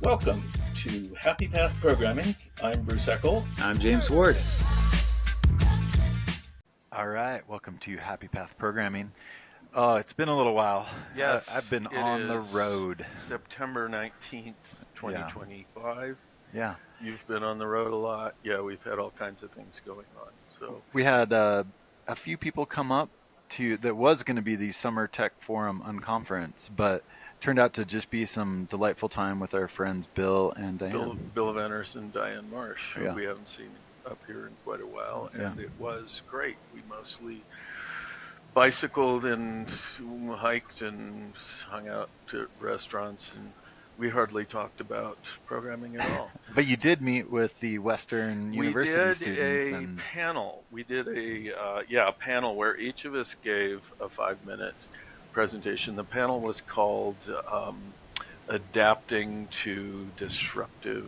Welcome to Happy Path Programming. I'm Bruce Eckel. I'm James Ward. All right, welcome to Happy Path Programming. Oh, it's been a little while. Yes, I've been on the road. September 19th, 2025. Yeah. You've been on the road a lot. Yeah, we've had all kinds of things going on. So we had a few people come up to that was going to be the Summer Tech Forum Unconference, but turned out to just be some delightful time with our friends Bill and Diane. Bill Venners and Diane Marsh, who Yeah. we haven't seen up here in quite a while, and it was great. We mostly bicycled and hiked and hung out at restaurants, and we hardly talked about programming at all. But you did meet with the Western University students. We did a panel. We did a panel where each of us gave a 5-minute presentation. The panel was called Adapting to Disruptive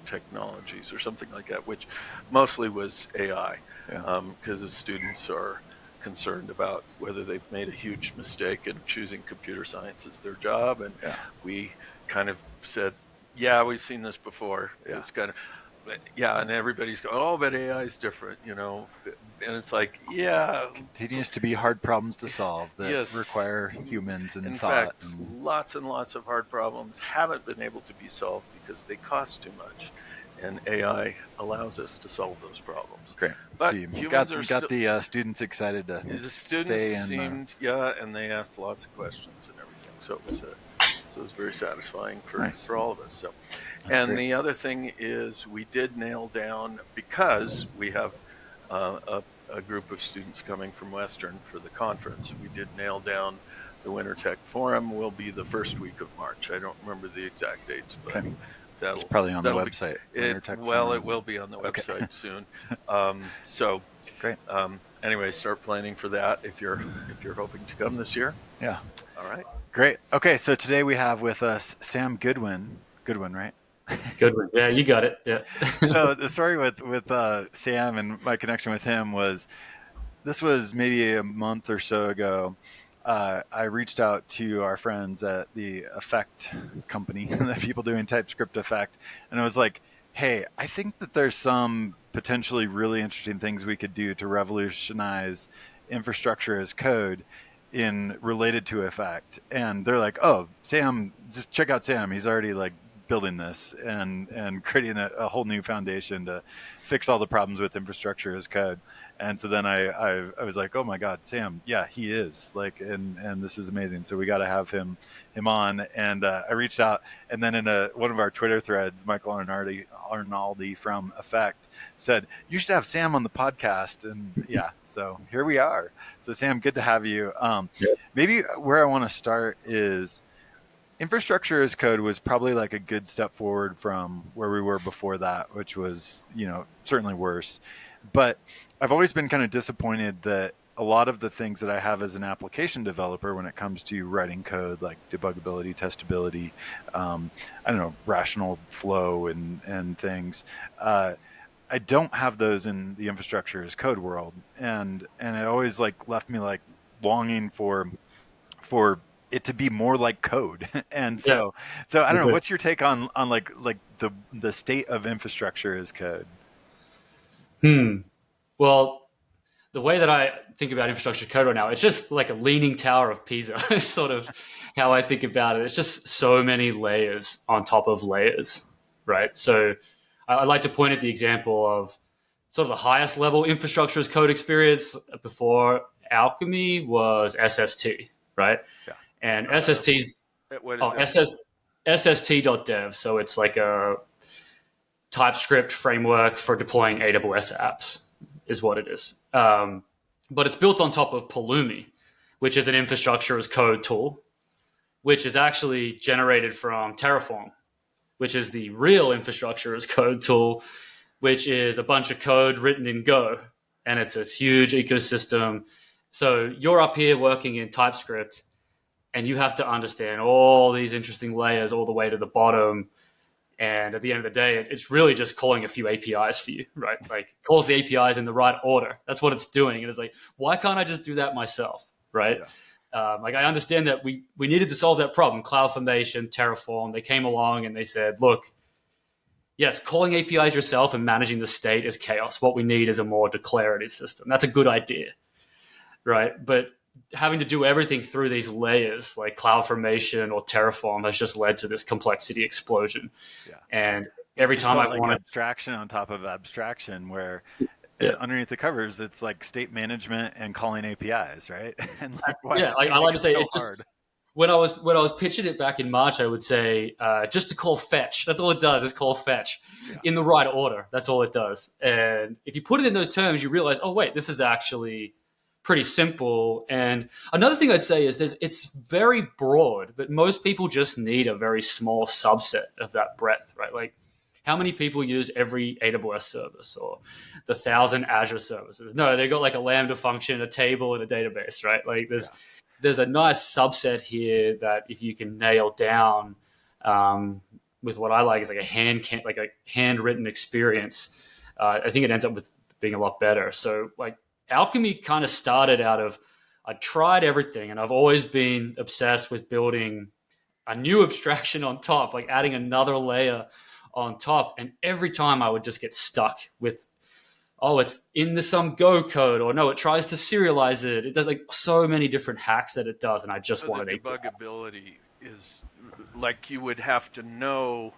Technologies or something like that, which mostly was AI, because the students are concerned about whether they've made a huge mistake in choosing computer science as their job. And we kind of said, we've seen this before. It's kind of, and everybody's going, oh, but AI is different, and it's like, continues to be hard problems to solve that require humans and thought. In fact, lots and lots of hard problems haven't been able to be solved because they cost too much, and AI allows us to solve those problems. Great. But so you humans got the students excited to stay in. And they asked lots of questions and everything. So it was very satisfying for all of us. So, That's great. The other thing is we did nail down, because we have a group of students coming from Western for the conference. We did nail down the Winter Tech Forum will be the first week of March. I don't remember the exact dates, but it's probably on the website. It will be on the website soon. So great. Anyway, start planning for that if you're hoping to come this year. Yeah. All right. Great. Okay, so today we have with us Sam Goodwin. Goodwin, right? Goodwin. Yeah, you got it. Yeah. So the story with Sam and my connection with him was, this was maybe a month or so ago. I reached out to our friends at the Effect company, the people doing TypeScript Effect, and I was like, hey, I think that there's some potentially really interesting things we could do to revolutionize infrastructure as code related to Effect. And they're like, oh, Sam, just check out Sam. He's already building this and creating a whole new foundation to fix all the problems with infrastructure as code. And so then I was like, oh my God, Sam, yeah, he is and this is amazing. So we got to have him on. And I reached out, and then in one of our Twitter threads, Michael Arnaldi from Effect said, you should have Sam on the podcast. And so here we are. So Sam, good to have you. Maybe where I want to start is, infrastructure as code was probably a good step forward from where we were before that, which was, certainly worse. But I've always been kind of disappointed that a lot of the things that I have as an application developer when it comes to writing code, like debuggability, testability, rational flow and things, I don't have those in the infrastructure as code world. And it always left me longing for it to be more like code. And so I don't know, what's your take on the state of infrastructure as code? Well, the way that I think about infrastructure code right now, it's just like a leaning tower of Pisa. Is sort of how I think about it. It's just so many layers on top of layers, right? So I like to point at the example of sort of the highest level infrastructure as code experience before Alchemy was SST, right? Yeah. And SST's SST.dev. So it's like a TypeScript framework for deploying AWS apps is what it is. But it's built on top of Pulumi, which is an infrastructure as code tool, which is actually generated from Terraform, which is the real infrastructure as code tool, which is a bunch of code written in Go. And it's this huge ecosystem. So you're up here working in TypeScript, and you have to understand all these interesting layers all the way to the bottom. And at the end of the day, it's really just calling a few APIs for you, right? Calls the APIs in the right order. That's what it's doing. And it's why can't I just do that myself, right? Like I understand that we needed to solve that problem. CloudFormation, Terraform, they came along and they said, look, yes, calling APIs yourself and managing the state is chaos. What we need is a more declarative system. That's a good idea, right? But having to do everything through these layers like CloudFormation or Terraform has just led to this complexity explosion. Yeah. And every time I like want abstraction on top of abstraction, where Yeah. underneath the covers, it's like state management and calling APIs, right? And like, why yeah, would I like to say so it just hard? when I was pitching it back in March, I would say just to call fetch. That's all it does is call fetch in the right order. That's all it does. And if you put it in those terms, you realize, oh wait, this is actually pretty simple. And another thing I'd say is it's very broad, but most people just need a very small subset of that breadth, right? Like how many people use every AWS service or the 1,000 Azure services? No, they got like a Lambda function, a table, and a database, right? Like there's a nice subset here that if you can nail down with what I like is like a handwritten experience, I think it ends up with being a lot better. So like Alchemy kind of started out of I tried everything, and I've always been obsessed with building a new abstraction on top, like adding another layer on top. And every time I would just get stuck with, oh, it's in some Go code, or no, it tries to serialize it. It does like so many different hacks that it does, and I just wanted the debuggability is like you would have to know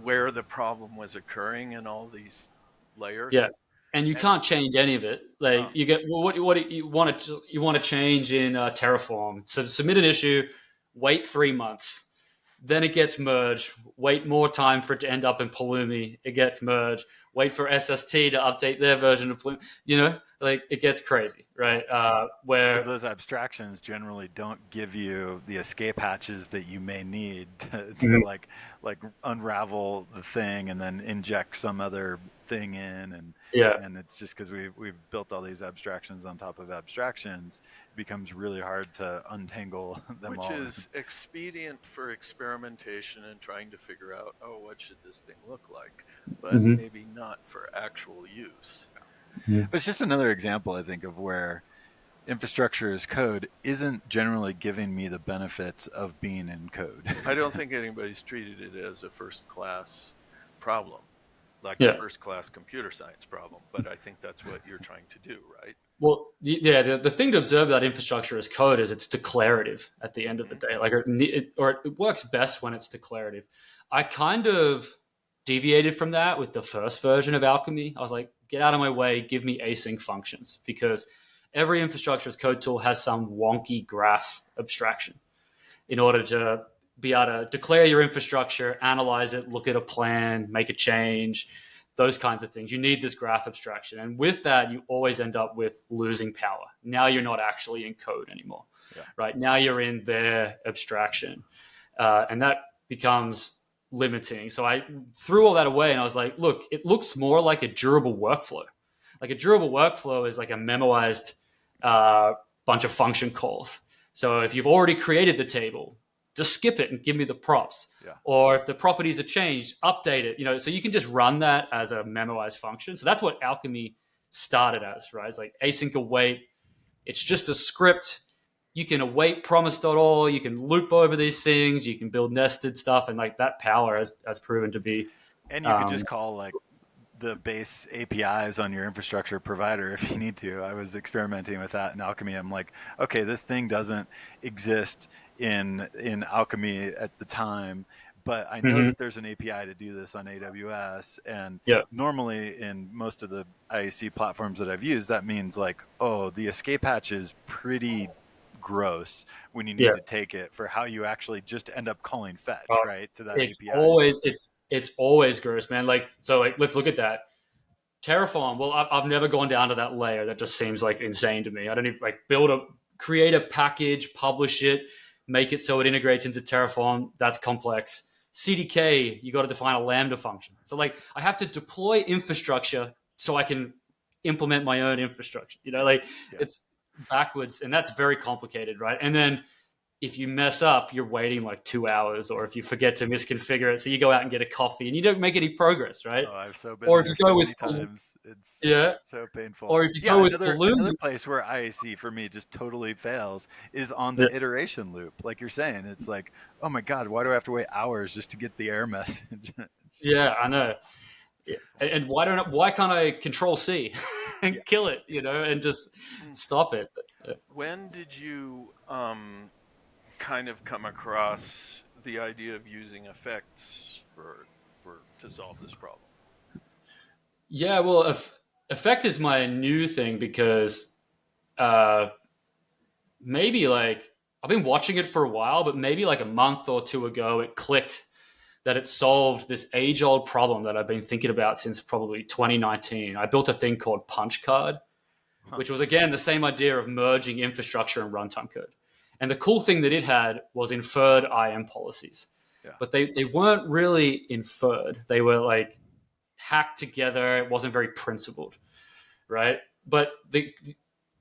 where the problem was occurring in all these layers. Yeah, and you can't change any of it. Like you get what you want to change in Terraform. So submit an issue, wait 3 months. Then it gets merged. Wait more time for it to end up in Pulumi. It gets merged. Wait for SST to update their version of Pulumi. You know, like it gets crazy, right? Where those abstractions generally don't give you the escape hatches that you may need to like unravel the thing and then inject some other thing in, and it's just because we've built all these abstractions on top of abstractions, it becomes really hard to untangle them all. Which is expedient for experimentation and trying to figure out, oh, what should this thing look like, but maybe not for actual use. But it's just another example, I think, of where infrastructure as code isn't generally giving me the benefits of being in code. I don't think anybody's treated it as a first-class problem, like a first-class computer science problem, but I think that's what you're trying to do, right? Well, the thing to observe about infrastructure as code is it's declarative at the end of the day. Like, it works best when it's declarative. I kind of deviated from that with the first version of Alchemy. I was like, get out of my way, give me async functions, because every infrastructure as code tool has some wonky graph abstraction in order to be able to declare your infrastructure, analyze it, look at a plan, make a change, those kinds of things. You need this graph abstraction. And with that, you always end up with losing power. Now you're not actually in code anymore, right? Now you're in their abstraction. And that becomes limiting. So I threw all that away and I was like, look, it looks more like a durable workflow. Like a durable workflow is like a memoized bunch of function calls. So if you've already created the table, just skip it and give me the props. Or if the properties are changed, update it. You know, so you can just run that as a memoized function. So that's what Alchemy started as, right? It's like async await. It's just a script. You can await promise.all. You can loop over these things. You can build nested stuff, and like that power has proven to be. And you can just call like the base APIs on your infrastructure provider if you need to. I was experimenting with that in Alchemy. I'm like, okay, this thing doesn't exist in Alchemy at the time, but I know that there's an API to do this on AWS. And normally in most of the IAC platforms that I've used, that means like, oh, the escape hatch is pretty gross when you need to take it for how you actually just end up calling fetch, right, to that API. It's always gross, man. Like, so like, let's look at that. Terraform. Well, I've never gone down to that layer. That just seems like insane to me. I don't even like create a package, publish it, make it so it integrates into Terraform. That's complex. CDK, you got to define a Lambda function. So like, I have to deploy infrastructure so I can implement my own infrastructure. You know, like it's backwards, and that's very complicated, right? And then if you mess up, you're waiting like 2 hours, or if you forget to misconfigure it, so you go out and get a coffee and you don't make any progress, right? Oh, I've so been Or if there you go so with many times. It's yeah, so painful. or if you Yeah, go with another Balloon, place where IAC for me just totally fails is on yeah, the iteration loop. Like you're saying, it's like, oh my God, why do I have to wait hours just to get the error message? It's just yeah, I know. Yeah. painful. Why can't I control C and Yeah. kill it, and just stop it? When did you kind of come across the idea of using effects for to solve this problem? Yeah, well, effect is my new thing because uh, maybe like I've been watching it for a while, but maybe like a month or two ago, it clicked that it solved this age-old problem that I've been thinking about since probably 2019. I built a thing called Punch Card, Huh. which was again the same idea of merging infrastructure and runtime code. And the cool thing that it had was inferred IAM policies, Yeah. but they weren't really inferred. They were like hacked together. It wasn't very principled, right? But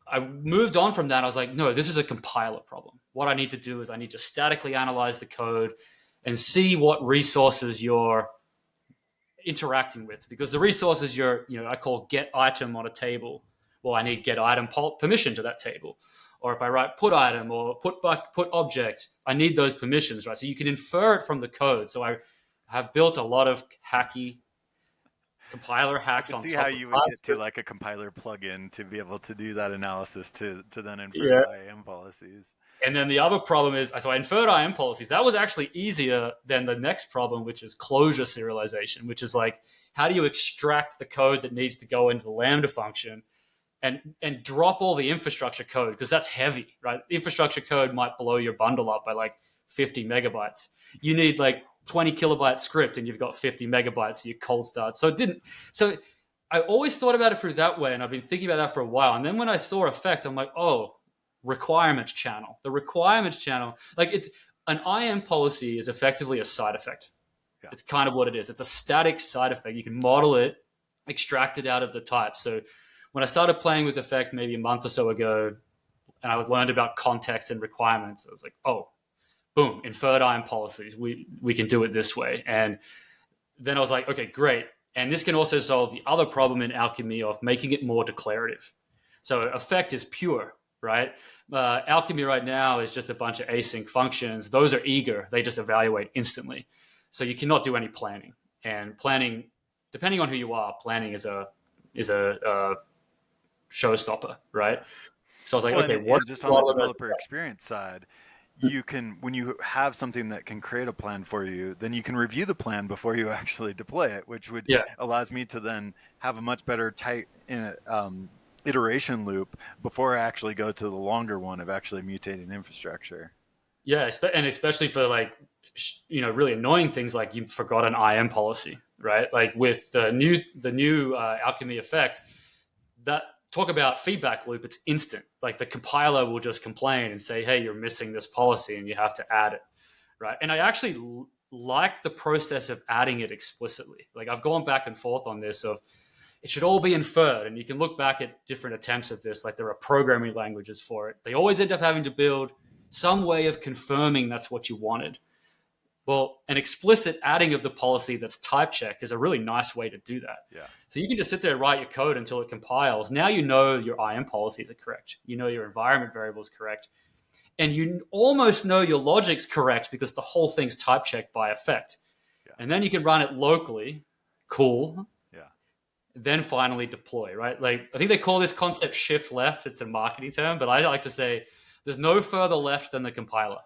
I moved on from that. I was like, no, this is a compiler problem. What I need to do is I need to statically analyze the code and see what resources you're interacting with, because the resources I call get item on a table. Well, I need get item permission to that table. Or if I write put item or put object, I need those permissions, right? So you can infer it from the code. So I have built a lot of hacky compiler I hacks can on see how top of you would get to TypeScript. like a compiler plugin to be able to do that analysis to then infer Yeah. IAM policies. And then the other problem is, so I inferred IAM policies. That was actually easier than the next problem, which is closure serialization, which is like, how do you extract the code that needs to go into the Lambda function and drop all the infrastructure code? Because that's heavy, right? Infrastructure code might blow your bundle up by like 50 megabytes. You need like 20 kilobyte script and you've got 50 megabytes, so you cold start. So I always thought about it through that way, and I've been thinking about that for a while. And then when I saw effect, I'm like, oh, requirements channel. The requirements channel, like it's an IAM policy is effectively a side effect. Yeah. It's kind of what it is. It's a static side effect. You can model it, extract it out of the type. So when I started playing with effect maybe a month or so ago, and I learned about context and requirements, I was like, oh, boom, inferred IAM policies. We can do it this way. And then I was like, okay, great. And this can also solve the other problem in Alchemy of making it more declarative. So effect is pure, right? Alchemy right now is just a bunch of async functions. Those are eager. They just evaluate instantly. So you cannot do any planning. And planning, depending on who you are, planning is a showstopper, right? So I was like, Well, okay, and just on the developer experience side, you can, when you have something that can create a plan for you, then you can review the plan before you actually deploy it, which would allows me to then have a much better tight iteration loop before I actually go to the longer one of actually mutating infrastructure. Yeah, and especially for like really annoying things like you forgot an IAM policy, right? Like with the new Alchemy effect, that talk about feedback loop, it's instant. Like the compiler will just complain and say, hey, you're missing this policy and you have to add it, right? And I actually like the process of adding it explicitly. Like I've gone back and forth on this of it should all be inferred, and you can look back at different attempts of this. Like there are programming languages for it. They always end up having to build some way of confirming that's what you wanted. Well, an explicit adding of the policy that's type checked is a really nice way to do that. Yeah. So you can just sit there and write your code until it compiles. Now you know your IAM policies are correct. You know your environment variable is correct. And you almost know your logic's correct because the whole thing's type checked by effect. Yeah. And then you can run it locally. Cool. Yeah. Then finally deploy, right? Like I think they call this concept shift left. It's a marketing term, but I like to say there's no further left than the compiler,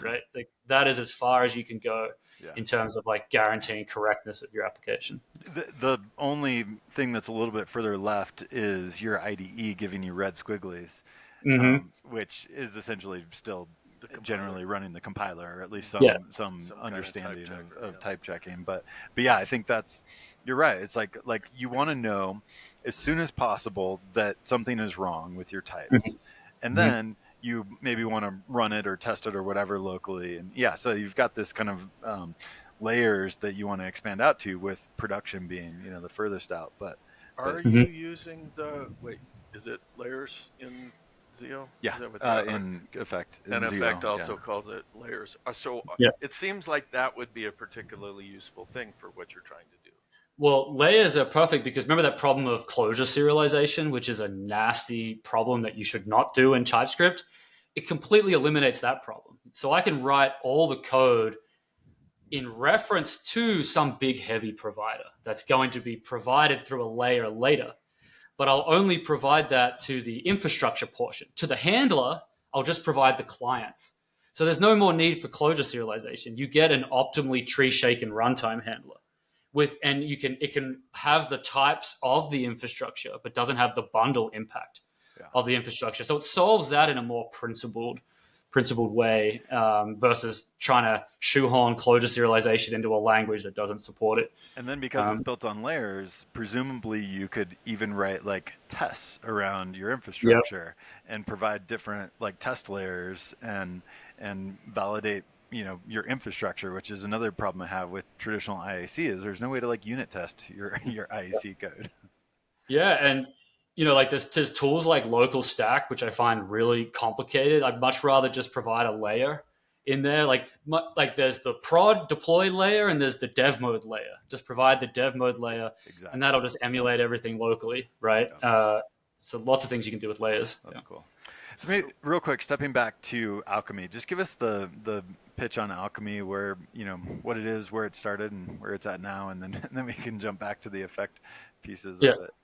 right? Like that is as far as you can go in terms of like guaranteeing correctness of your application. The only thing that's a little bit further left is your IDE giving you red squigglies, which is essentially still generally running the compiler, or at least some understanding of type checking. But yeah, I think you're right. It's like you want to know as soon as possible that something is wrong with your types, and then you maybe want to run it or test it or whatever locally. And so you've got this kind of layers that you want to expand out to, with production being the furthest out. But are you using is it layers in Zio? Yeah, Is that what they are? in Effect. And in Zio, Effect also yeah. calls it layers. So Yeah. it seems like that would be a particularly useful thing for what you're trying to do. Well, layers are perfect because remember that problem of closure serialization, which is a nasty problem that you should not do in TypeScript? It completely eliminates that problem. So I can write all the code in reference to some big heavy provider that's going to be provided through a layer later. But I'll only provide that to the infrastructure portion. To the handler, I'll just provide the clients. So there's no more need for closure serialization. You get an optimally tree shaken runtime handler and it can have the types of the infrastructure, but doesn't have the bundle impact of the infrastructure. So it solves that in a more principled way versus trying to shoehorn closure serialization into a language that doesn't support it. And then because it's built on layers, presumably you could even write like tests around your infrastructure and provide different like test layers and validate your infrastructure, which is another problem I have with traditional IAC is there's no way to like unit test your IAC code. Yeah, and like there's tools like local stack, which I find really complicated. I'd much rather just provide a layer in there. Like there's the prod deploy layer and there's the dev mode layer. Just provide the dev mode layer, Exactly. and that'll just emulate everything locally, right? So lots of things you can do with layers. That's cool. So maybe real quick, stepping back to Alchemy, just give us the pitch on Alchemy, where what it is, where it started, and where it's at now, and then we can jump back to the effect pieces of it.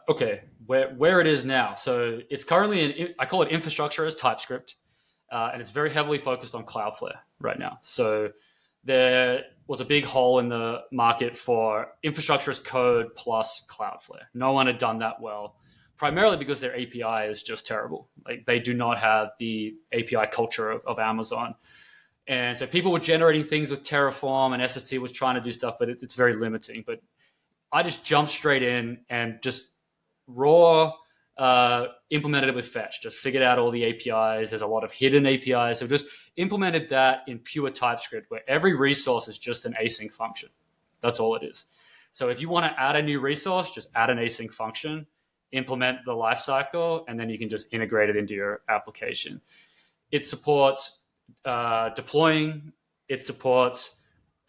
Okay, where it is now. So it's currently I call it infrastructure as TypeScript, and it's very heavily focused on Cloudflare right now. So there was a big hole in the market for infrastructure as code plus Cloudflare. No one had done that well, primarily because their API is just terrible. Like they do not have the API culture of Amazon. And so people were generating things with Terraform, and SST was trying to do stuff, but it's very limiting. But I just jumped straight in and just raw implemented it with Fetch. Just figured out all the APIs. There's a lot of hidden APIs. So just implemented that in pure TypeScript, where every resource is just an async function. That's all it is. So if you want to add a new resource, just add an async function, implement the lifecycle, and then you can just integrate it into your application. It supports deploying. It supports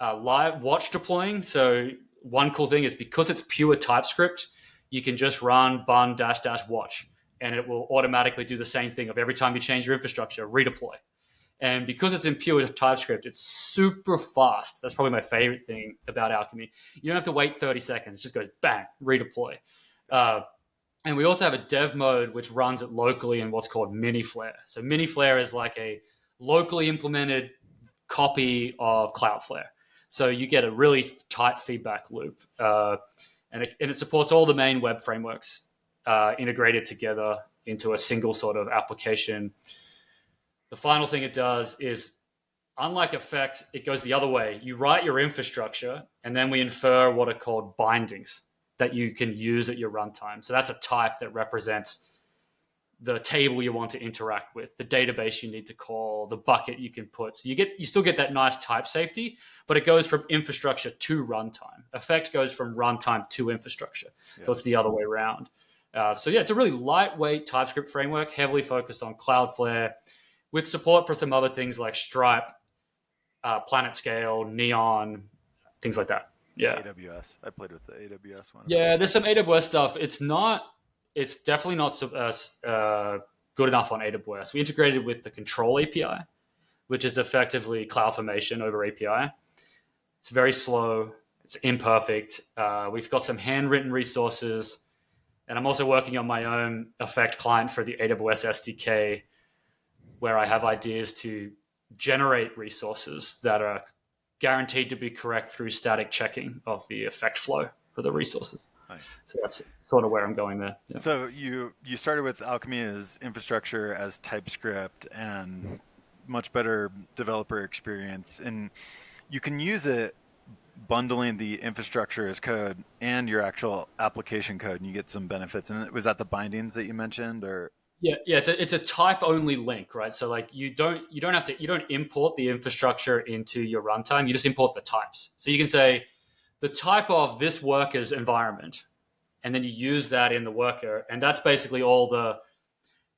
live watch deploying. So one cool thing is because it's pure TypeScript, you can just run bun -- watch, and it will automatically do the same thing of every time you change your infrastructure, redeploy. And because it's in pure TypeScript, it's super fast. That's probably my favorite thing about Alchemy. You don't have to wait 30 seconds. It just goes bang, redeploy. And we also have a dev mode which runs it locally in what's called Miniflare. So Miniflare is like a locally implemented copy of Cloudflare. So you get a really tight feedback loop. And it supports all the main web frameworks integrated together into a single sort of application. The final thing it does is, unlike Effect, it goes the other way. You write your infrastructure, and then we infer what are called bindings that you can use at your runtime. So that's a type that represents the table you want to interact with, the database you need to call, the bucket you can put. So you still get that nice type safety, but it goes from infrastructure to runtime. Effect goes from runtime to infrastructure. Yeah. So it's the other way around. It's a really lightweight TypeScript framework, heavily focused on Cloudflare, with support for some other things like Stripe, PlanetScale, Neon, things like that. Yeah. AWS. I played with the AWS one. Yeah, there's some AWS stuff. It's definitely not good enough on AWS. We integrated with the Control API, which is effectively CloudFormation over API. It's very slow. It's imperfect. We've got some handwritten resources, and I'm also working on my own Effect client for the AWS SDK, where I have ideas to generate resources that are guaranteed to be correct through static checking of the Effect flow for the resources. Nice. So that's sort of where I'm going there. Yeah. So you started with Alchemy as infrastructure as TypeScript and much better developer experience, and you can use it bundling the infrastructure as code and your actual application code, and you get some benefits. And was that the bindings that you mentioned, or? Yeah, it's a type only link, right? So like you don't import the infrastructure into your runtime. You just import the types. So you can say the type of this worker's environment, and then you use that in the worker, and that's basically all the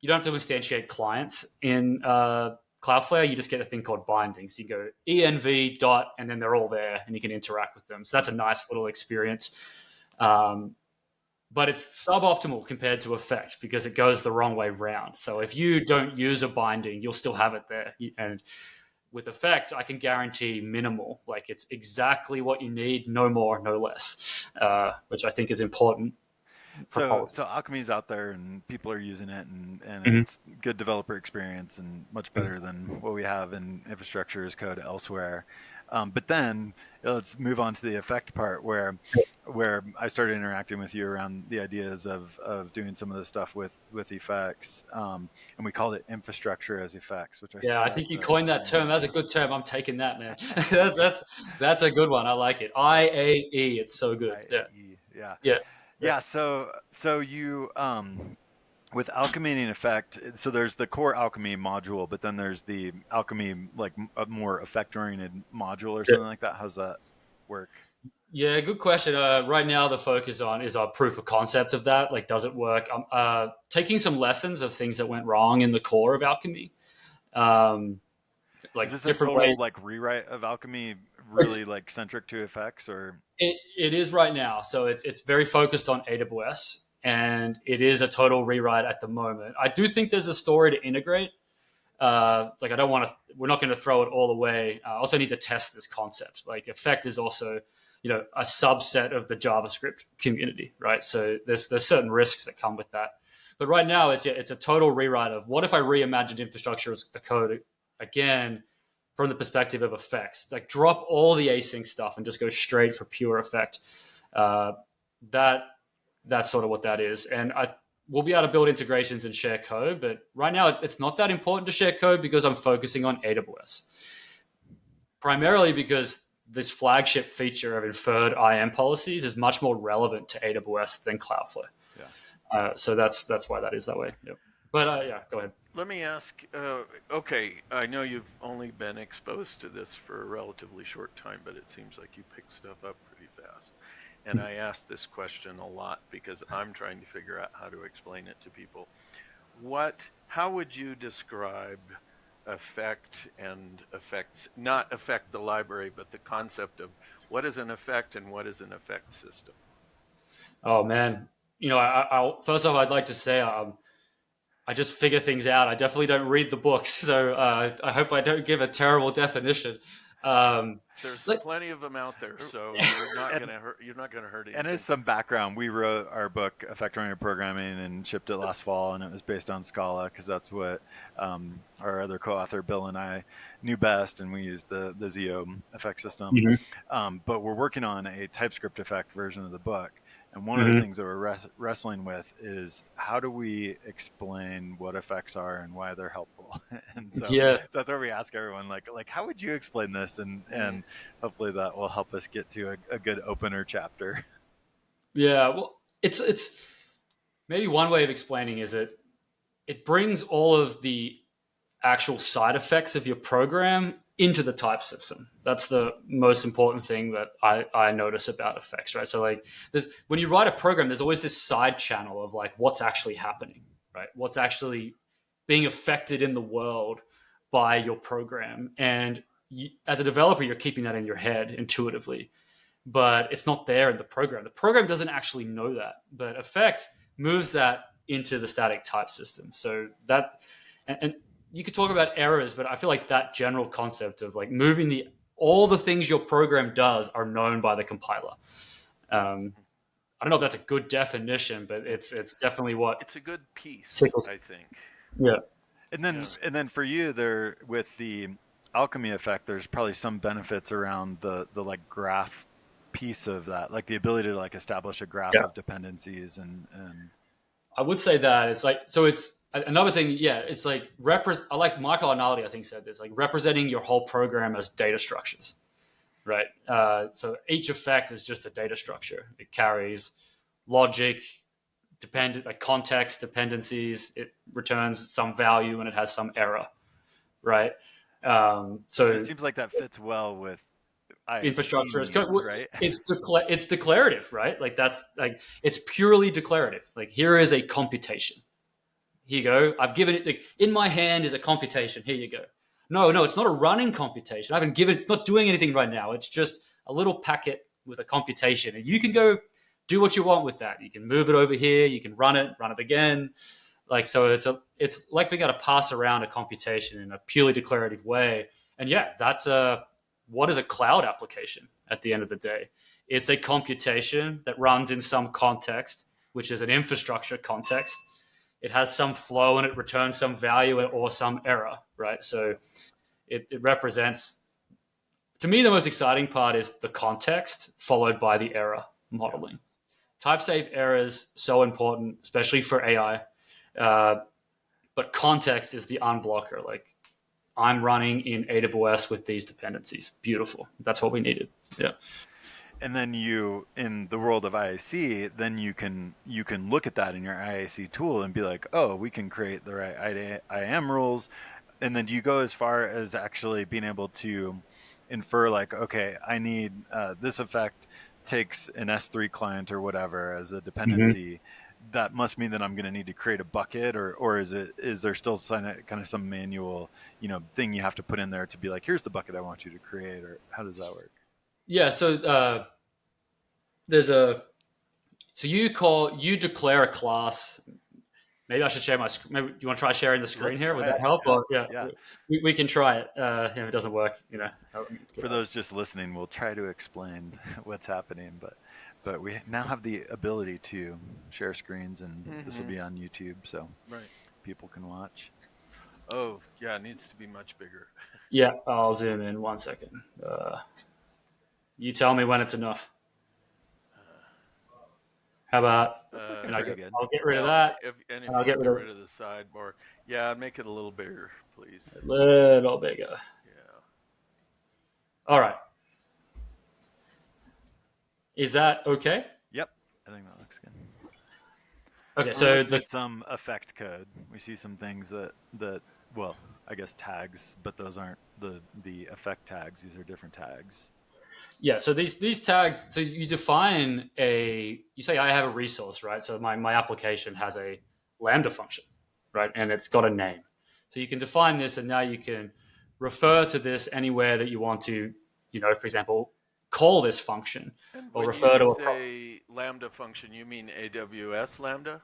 you don't have to instantiate clients in Cloudflare. You just get a thing called bindings. You go env dot, and then they're all there, and you can interact with them. So that's a nice little experience. But it's suboptimal compared to effect because it goes the wrong way round. So if you don't use a binding, you'll still have it there. And with effect, I can guarantee minimal. Like it's exactly what you need, no more, no less, which I think is important. So Alchemy's out there and people are using it, and it's good developer experience and much better than what we have in infrastructure as code elsewhere. But then let's move on to the effect part where I started interacting with you around the ideas of doing some of the stuff with effects, and we called it infrastructure as effects, which I think you coined that term. That's a good term. I'm taking that, man. that's a good one. I like it. IAE. It's so good. Yeah. Yeah. Yeah. So you with Alchemy and effect, so there's the core Alchemy module, but then there's the Alchemy, like a more effect-oriented module or something like that. How's that work? Yeah, good question. Right now, the focus on is our proof of concept of that. Like, does it work? I'm taking some lessons of things that went wrong in the core of Alchemy. Like is this different a total ways. like rewrite of Alchemy, really like centric to effects, or it is right now. So it's very focused on AWS, and it is a total rewrite at the moment. I do think there's a story to integrate. Like I don't want to. We're not going to throw it all away. I also need to test this concept. Like effect is also, a subset of the JavaScript community, right? So there's certain risks that come with that. But right now, it's a total rewrite of what if I reimagined infrastructure as a code again from the perspective of effects. Like drop all the async stuff and just go straight for pure effect. That's sort of what that is. And we'll be able to build integrations and share code, but right now it's not that important to share code because I'm focusing on AWS. Primarily because this flagship feature of inferred IAM policies is much more relevant to AWS than Cloudflare. Yeah. So that's why that is that way. Yep. But go ahead. Let me ask, okay, I know you've only been exposed to this for a relatively short time, but it seems like you pick stuff up pretty fast. And I ask this question a lot because I'm trying to figure out how to explain it to people. How would you describe effect and effects, not effect the library, but the concept of what is an effect and what is an effect system? Oh man, I'll first off, I'd like to say I just figure things out. I definitely don't read the books, so I hope I don't give a terrible definition. There's plenty of them out there, so you're not going to hurt anything. And as some background, we wrote our book Effect-Oriented Programming and shipped it last fall, and it was based on Scala because that's what our other co-author Bill and I knew best, and we used the Zio effect system. Mm-hmm. But we're working on a TypeScript effect version of the book. And one of the things that we're wrestling with is how do we explain what effects are and why they're helpful? And so that's where we ask everyone, like how would you explain this? And hopefully that will help us get to a good opener chapter. Yeah, well, it's maybe one way of explaining is it brings all of the actual side effects of your program into the type system. That's the most important thing that I notice about effects, right? So like when you write a program, there's always this side channel of like what's actually happening, right? What's actually being affected in the world by your program. And as a developer, you're keeping that in your head intuitively, but it's not there in the program. The program doesn't actually know that, but effect moves that into the static type system. So that, and you could talk about errors, but I feel like that general concept of like moving all the things your program does are known by the compiler. I don't know if that's a good definition, but it's definitely it's a good piece, tickles. I think. Yeah. And then for you there with the Alchemy effect, there's probably some benefits around the like graph piece of that, like the ability to like establish a graph of dependencies and I would say that it's like, so it's another thing. Yeah. It's like I like Michael Arnaldi, I think said this, like representing your whole program as data structures, right? So each effect is just a data structure. It carries logic, like context, dependencies. It returns some value and it has some error, right? So it seems like that fits well with infrastructure, right? It's declarative, right? Like that's like it's purely declarative. Like here is a computation. here you go. I've given it, like, in my hand is a computation. Here you go. No, it's not a running computation. I haven't given, it's not doing anything right now. It's just a little packet with a computation. And you can go do what you want with that. You can move it over here. You can run it again. Like, so it's like we got to pass around a computation in a purely declarative way. And yeah, what is a cloud application at the end of the day? It's a computation that runs in some context, which is an infrastructure context. It has some flow and it returns some value or some error, right? So it represents, to me, the most exciting part is the context followed by the error modeling. Type-safe errors, so important, especially for AI. But context is the unblocker. Like, I'm running in AWS with these dependencies. Beautiful. That's what we needed. Yeah. And then you, in the world of IAC, then you can look at that in your IAC tool and be like, oh, we can create the right IAM rules. And then do you go as far as actually being able to infer, like, okay, I need this effect takes an S3 client or whatever as a dependency. Mm-hmm. That must mean that I'm going to need to create a bucket, or is there still kind of some manual, thing you have to put in there to be like, here's the bucket I want you to create, or how does that work? Yeah, so you declare a class. Maybe I should share my screen. Maybe you want to try sharing the screen here? Would that help? Yeah. Or, yeah. We can try it. If it doesn't work, For those just listening, we'll try to explain what's happening, but we now have the ability to share screens, and this will be on YouTube, so people can watch. Oh, yeah, it needs to be much bigger. Yeah, I'll zoom in 1 second. You tell me when it's enough. How about? I'll get rid of that. And if you get rid of the sidebar, yeah, make it a little bigger, please. A little bigger. Yeah. All right. Is that okay? Yep, I think that looks good. Okay, so some effect code. We see some things that well, I guess tags, but those aren't the effect tags. These are different tags. Yeah, so these tags, so you define you say I have a resource, right? So my application has a Lambda function, right? And it's got a name. So you can define this, and now you can refer to this anywhere that you want to, for example, call this function, or refer to a Lambda function, you mean AWS Lambda?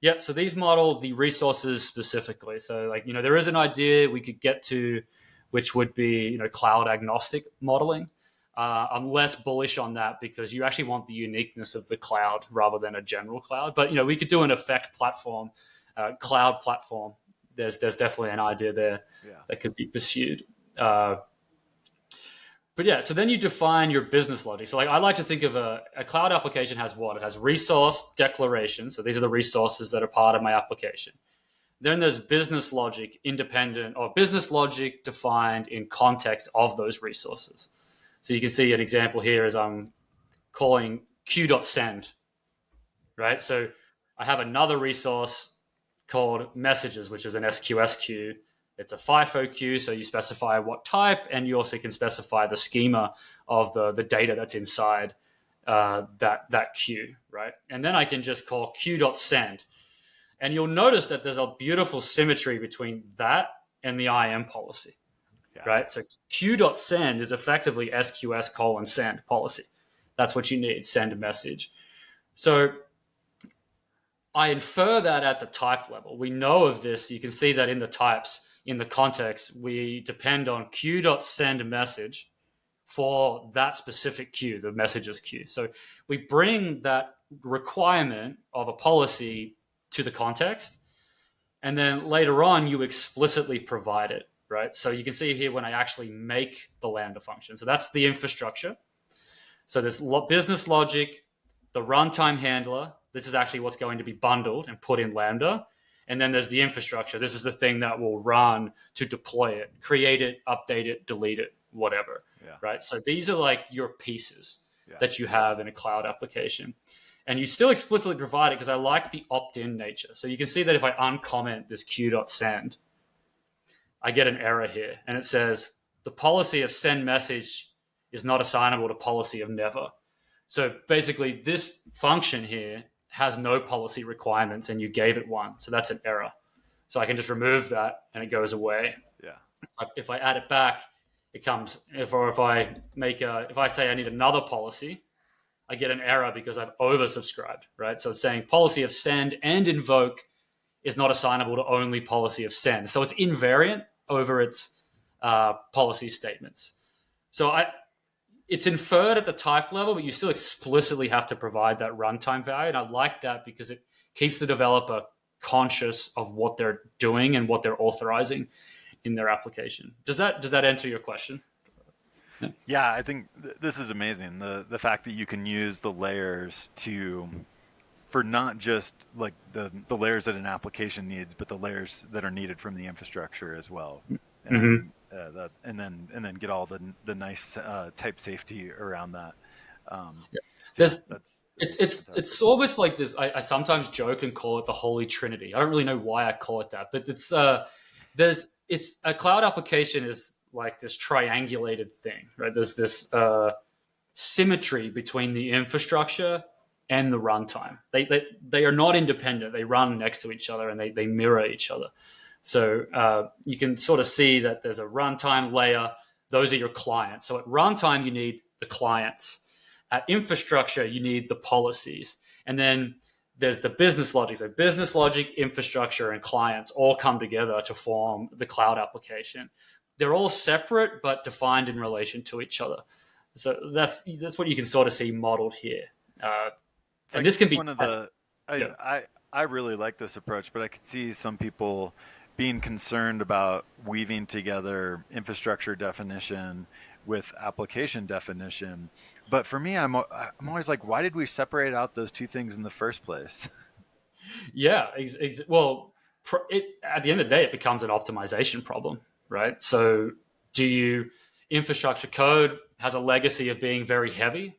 Yep. So these model the resources specifically. So there is an idea we could get to, which would be, cloud agnostic modeling. I'm less bullish on that because you actually want the uniqueness of the cloud rather than a general cloud. But we could do an effect platform, cloud platform. There's definitely an idea there that could be pursued. But yeah, so then you define your business logic. So I like to think of a cloud application has what? It has resource declaration. So these are the resources that are part of my application. Then there's business logic independent, or business logic defined in context of those resources. So you can see an example here is I'm calling q.send, right? So I have another resource called messages, which is an SQS queue. It's a FIFO queue, so you specify what type, and you also can specify the schema of the data that's inside that queue, right? And then I can just call q.send. And you'll notice that there's a beautiful symmetry between that and the IAM policy. Right? So q.send is effectively SQS:send policy. That's what you need, send a message. So I infer that at the type level. We know of this. You can see that in the types, in the context, we depend on q.send message for that specific queue, the messages queue. So we bring that requirement of a policy to the context, and then later on you explicitly provide it. Right? So you can see here when I actually make the Lambda function. So that's the infrastructure. So there's business logic, the runtime handler. This is actually what's going to be bundled and put in Lambda. And then there's the infrastructure. This is the thing that will run to deploy it, create it, update it, delete it, whatever. Right? So these are your pieces that you have in a cloud application. And you still explicitly provide it because I like the opt-in nature. So you can see that if I uncomment this q.send, I get an error here, and it says the policy of send message is not assignable to policy of never. So basically, this function here has no policy requirements, and you gave it one. So that's an error, So I can just remove that and it goes away. Yeah. If I add it back, it comes. If I say I need another policy, I get an error because I've oversubscribed, right? So it's saying policy of send and invoke is not assignable to only policy of send. So it's invariant over its policy statements. So it's inferred at the type level, but you still explicitly have to provide that runtime value. And I like that because it keeps the developer conscious of what they're doing and what they're authorizing in their application. Does that answer your question? Yeah, I think this is amazing. The fact that you can use the layers for not just like the layers that an application needs, but the layers that are needed from the infrastructure as well. And, and then get all the nice type safety around that. It's almost like this. I sometimes joke and call it the Holy Trinity. I don't really know why I call it that, but it's a cloud application is like this triangulated thing, right? There's this symmetry between the infrastructure and the runtime. They are not independent. They run next to each other and they mirror each other. So you can sort of see that there's a runtime layer. Those are your clients. So at runtime, you need the clients. At infrastructure, you need the policies. And then there's the business logic. So business logic, infrastructure, and clients all come together to form the cloud application. They're all separate, but defined in relation to each other. So that's what you can sort of see modeled here. And this can be one of the. I really like this approach, but I could see some people being concerned about weaving together infrastructure definition with application definition. But for me, I'm always like, why did we separate out those two things in the first place? Yeah, well, at the end of the day, it becomes an optimization problem, right? So infrastructure code has a legacy of being very heavy.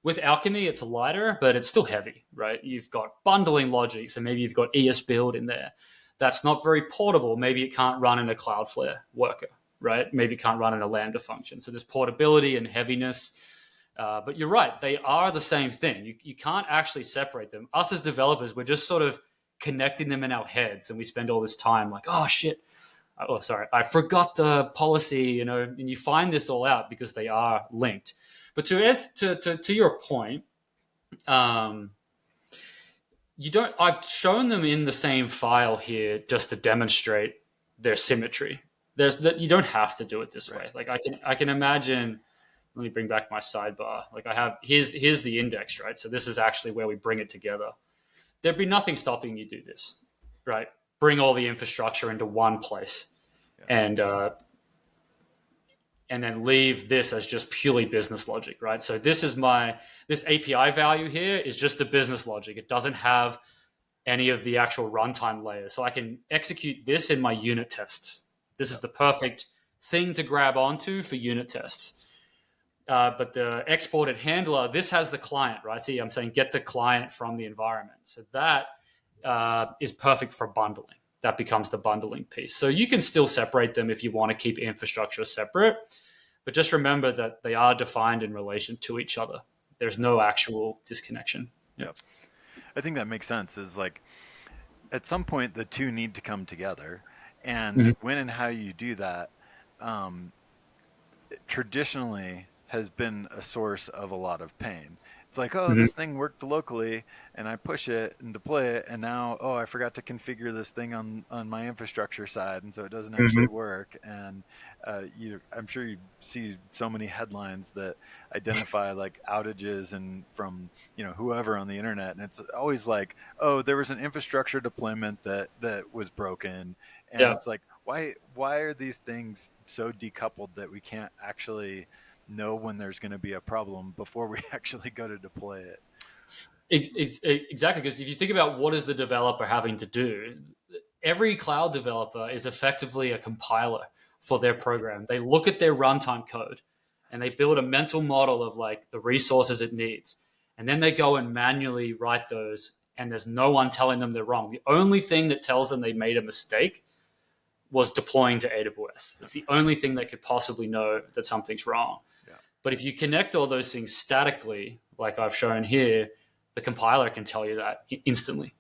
With Alchemy, it's lighter, but it's still heavy, right? You've got bundling logic, so maybe you've got ES build in there. That's not very portable. Maybe it can't run in a Cloudflare worker, right? Maybe it can't run in a Lambda function. So there's portability and heaviness. But you're right, they are the same thing. You can't actually separate them. Us as developers, we're just sort of connecting them in our heads, and we spend all this time like, oh shit, I forgot the policy, and you find this all out because they are linked. But to your point, I've shown them in the same file here just to demonstrate their symmetry. You don't have to do it this way. Like I can imagine. Let me bring back my sidebar. Like I have here's the index, right? So this is actually where we bring it together. There'd be nothing stopping you do this, right? Bring all the infrastructure into one place, and then leave this as just purely business logic, right? So this API value here is just a business logic. It doesn't have any of the actual runtime layers. So I can execute this in my unit tests. This is the perfect thing to grab onto for unit tests. But the exported handler, this has the client, right? See, I'm saying get the client from the environment. So that is perfect for bundling. That becomes the bundling piece. So you can still separate them if you want to keep infrastructure separate, but just remember that they are defined in relation to each other. There's no actual disconnection. Yep. I think that makes sense. Is like at some point the two need to come together, and when and how you do that, traditionally has been a source of a lot of pain. It's like, this thing worked locally, and I push it and deploy it, and now, I forgot to configure this thing on my infrastructure side, and so it doesn't actually work. And I'm sure you see so many headlines that identify like outages and from whoever on the internet, and it's always like, there was an infrastructure deployment that was broken, and it's like, why are these things so decoupled that we can't actually know when there's going to be a problem before we actually go to deploy it? Exactly, because if you think about what is the developer having to do, every cloud developer is effectively a compiler for their program. They look at their runtime code and they build a mental model of like the resources it needs. And then they go and manually write those, and there's no one telling them they're wrong. The only thing that tells them they made a mistake was deploying to AWS. It's the only thing they could possibly know that something's wrong. Yeah. But if you connect all those things statically, like I've shown here, the compiler can tell you that instantly.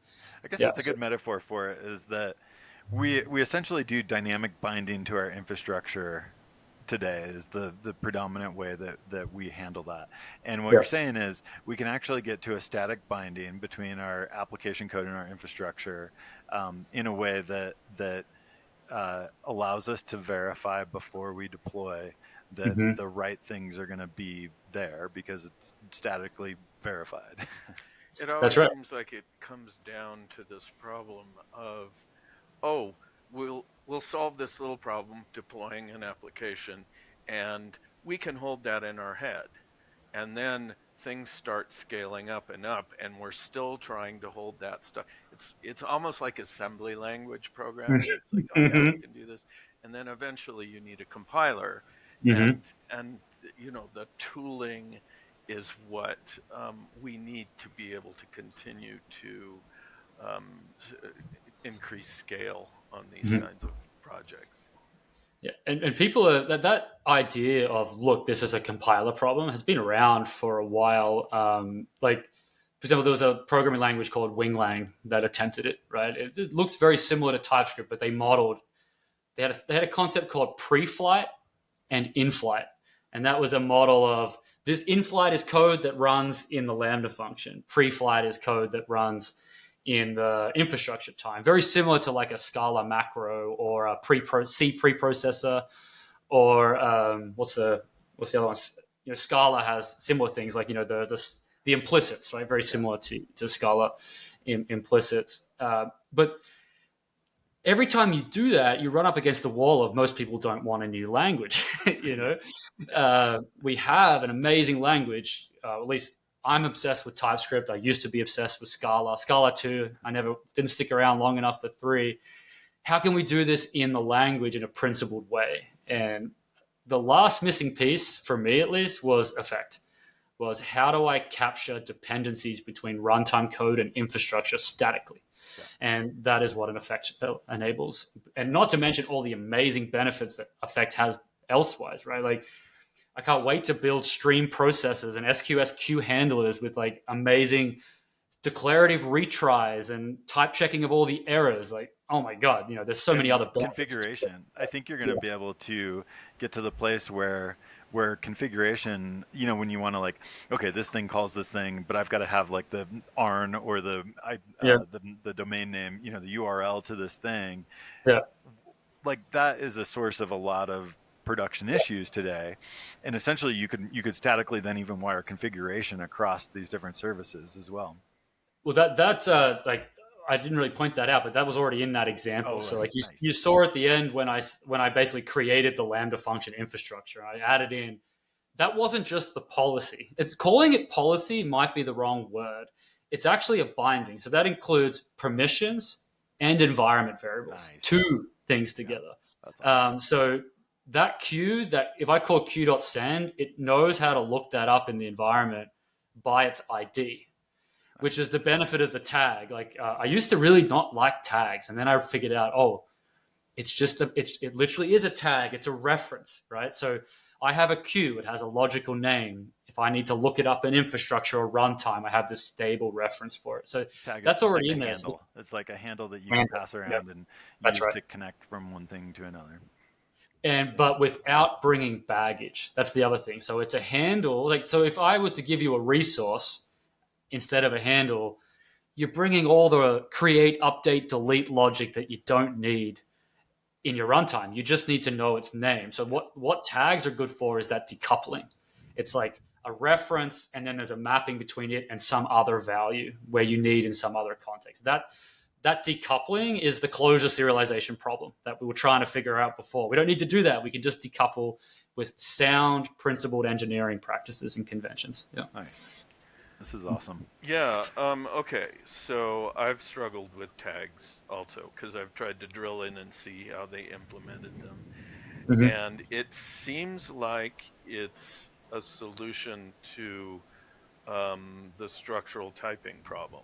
I guess that's a good metaphor for it, is that We essentially do dynamic binding to our infrastructure today is the predominant way that we handle that. And what Yeah. you're saying is we can actually get to a static binding between our application code and our infrastructure in a way that allows us to verify before we deploy that Hmm. the right things are going to be there because it's statically verified. It always That's right. seems like it comes down to this problem of, oh, we'll solve this little problem deploying an application, and we can hold that in our head. And then things start scaling up, and we're still trying to hold that stuff. It's almost like assembly language programming. It's like, oh yeah, we Hmm. can do this. And then eventually you need a compiler, Hmm. and the tooling is what we need to be able to continue to um, increase scale on these Hmm. kinds of projects. Yeah, and people are that idea of, look, this is a compiler problem has been around for a while. Like, for example, there was a programming language called Winglang that attempted it. Right, it looks very similar to TypeScript, but they had a concept called pre-flight and in-flight, and that was a model of this: in-flight is code that runs in the Lambda function. Pre-flight is code that runs in the infrastructure time. Very similar to like a Scala macro or a C preprocessor, or what's the other one? Scala has similar things like the implicits, right? Very similar to Scala implicits, but every time you do that, you run up against the wall of most people don't want a new language. We have an amazing language. At least I'm obsessed with TypeScript. I used to be obsessed with Scala. Scala 2, I never didn't stick around long enough for 3. How can we do this in the language in a principled way? And the last missing piece, for me at least, was effect. Was how do I capture dependencies between runtime code and infrastructure statically? Yeah. And that is what an effect enables. And not to mention all the amazing benefits that effect has elsewise, right? Like, I can't wait to build stream processors and SQS queue handlers with like amazing declarative retries and type checking of all the errors. Like, oh my god, there's so many And other benefits. configuration. I think you're going Yeah. to be able to get to the place where configuration, when you want to like, okay, this thing calls this thing, but I've got to have like the ARN or Yeah. the domain name, the URL to this thing. Yeah. Like that is a source of a lot of production issues today, and essentially you could statically then even wire configuration across these different services as well. Well, that's like, I didn't really point that out, but that was already in that example. Oh, So like nice. you saw at the end when I basically created the Lambda function infrastructure, I added in, that wasn't just the policy. It's calling it policy might be the wrong word. It's actually a binding. So that includes permissions and environment variables, Nice. two things together. Yeah, that's awesome. So that queue, that if I call queue.send, it knows how to look that up in the environment by its ID, which is the benefit of the tag. Like, I used to really not like tags, and then I figured out, oh, it's just it literally is a tag. It's a reference, right? So I have a queue. It has a logical name. If I need to look it up in infrastructure or runtime, I have this stable reference for it. So Tag is that's just like already a in there. handle. It's like a handle that you can Handle. pass Yeah, around and that's use right. to connect from one thing to another. But without bringing baggage. That's the other thing. So it's a handle. Like, so if I was to give you a resource instead of a handle, you're bringing all the create, update, delete logic that you don't need in your runtime. You just need to know its name. So what tags are good for is that decoupling. It's like a reference, and then there's a mapping between it and some other value where you need in some other context. That decoupling is the closure serialization problem that we were trying to figure out before. We don't need to do that. We can just decouple with sound, principled engineering practices and conventions. Yeah. Nice. This is awesome. Yeah. Okay. So I've struggled with tags also because I've tried to drill in and see how they implemented them, Mm-hmm. and it seems like it's a solution to the structural typing problem.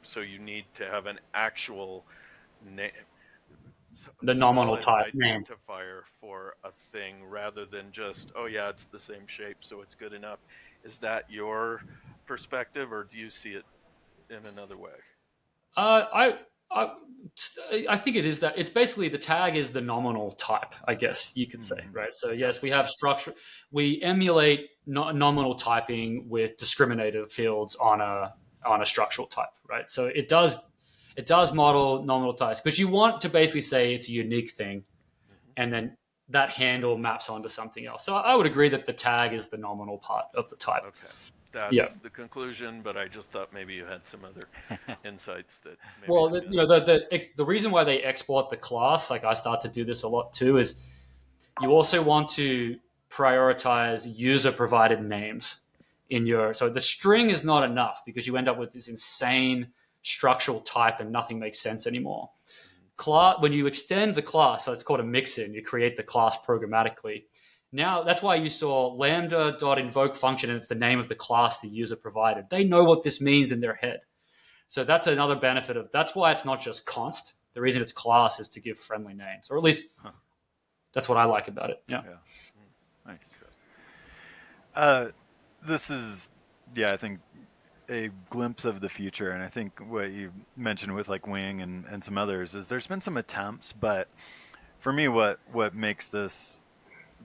So you need to have an actual name, The nominal solid type name. identifier for a thing rather than just, oh yeah, it's the same shape, so it's good enough. Is that your perspective, or do you see it in another way? I I think it is that it's basically the tag is the nominal type, I guess you could say, right? So yes, we have structure. We emulate nominal typing with discriminative fields on a structural type, right? So it does model nominal types because you want to basically say it's a unique thing, and then that handle maps onto something else. So I would agree that the tag is the nominal part of the type. Okay. That's the conclusion, but I just thought maybe you had some other insights that maybe Well, I the reason why they export the class, like I start to do this a lot too, is you also want to prioritize user provided names in your. So the string is not enough because you end up with this insane structural type and nothing makes sense anymore. When you extend the class, so it's called a mixin, you create the class programmatically. Now, that's why you saw lambda.invoke function, and it's the name of the class the user provided. They know what this means in their head. So that's another benefit of, that's why it's not just const. The reason it's class is to give friendly names, or at least that's what I like about it. Yeah. Nice. This is, I think a glimpse of the future. And I think what you mentioned with like Wing and some others is there's been some attempts, but for me, what makes this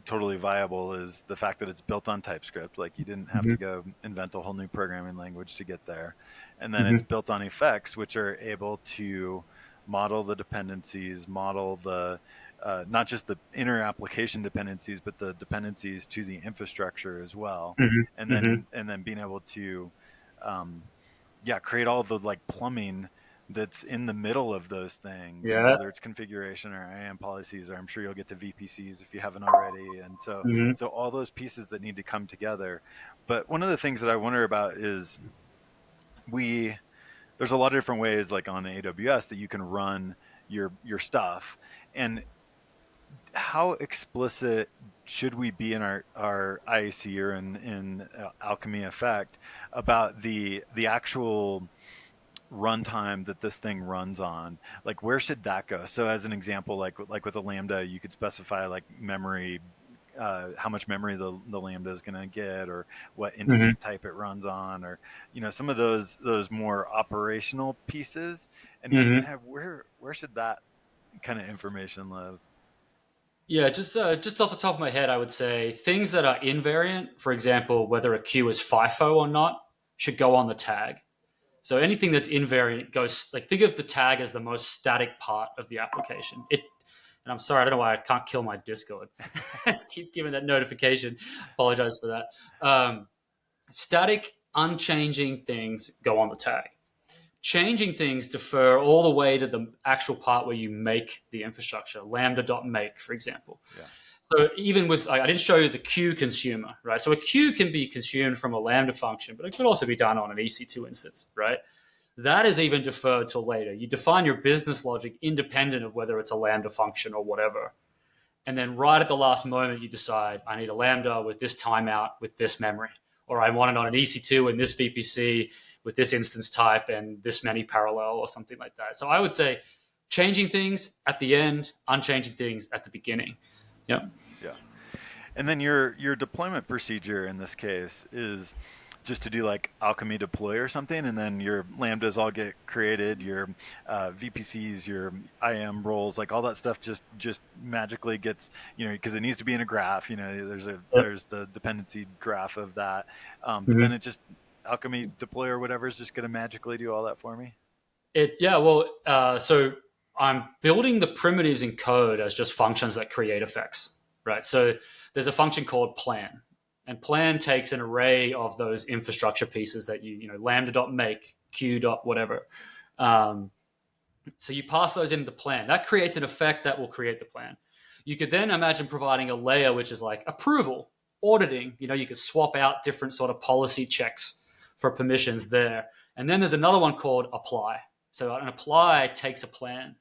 totally viable is the fact that it's built on TypeScript. Like you didn't have to go invent a whole new programming language to get there. And then it's built on effects, which are able to model the dependencies, model the not just the inner application dependencies, but the dependencies to the infrastructure as well. And then being able to create all the like plumbing that's in the middle of those things, whether it's configuration or IAM policies, or I'm sure you'll get to VPCs if you haven't already. And so all those pieces that need to come together. But one of the things that I wonder about is there's a lot of different ways, like on AWS, that you can run your stuff. And how explicit should we be in our IAC or in Alchemy Effect about the actual runtime that this thing runs on? Like where should that go? So as an example, like with a Lambda, you could specify like memory, how much memory the Lambda is going to get, or what instance type it runs on, or some of those more operational pieces. And where should that kind of information live? Yeah, just off the top of my head, I would say things that are invariant, for example, whether a queue is FIFO or not, should go on the tag. So anything that's invariant goes, like, think of the tag as the most static part of the application. And I'm sorry, I don't know why I can't kill my Discord. I keep giving that notification. Apologize for that. Static, unchanging things go on the tag. Changing things defer all the way to the actual part where you make the infrastructure, lambda.make, for example. Yeah. So even with, I didn't show you the queue consumer, right? So a queue can be consumed from a Lambda function, but it could also be done on an EC2 instance, right? That is even deferred till later. You define your business logic independent of whether it's a Lambda function or whatever. And then right at the last moment, you decide, I need a Lambda with this timeout, with this memory, or I want it on an EC2 and this VPC with this instance type and this many parallel or something like that. So I would say changing things at the end, unchanging things at the beginning. Yeah. And then your deployment procedure in this case is just to do like Alchemy deploy or something, and then your Lambdas all get created, your VPCs, your IAM roles, like all that stuff just magically gets, because it needs to be in a graph. There's the dependency graph of that. But then it just Alchemy deploy or whatever is just going to magically do all that for me. So I'm building the primitives in code as just functions that create effects, right? So there's a function called plan, and plan takes an array of those infrastructure pieces that lambda.make, q.whatever. So you pass those into the plan. That creates an effect that will create the plan. You could then imagine providing a layer which is like approval, auditing. You could swap out different sort of policy checks for permissions there. And then there's another one called apply. So an apply takes a plan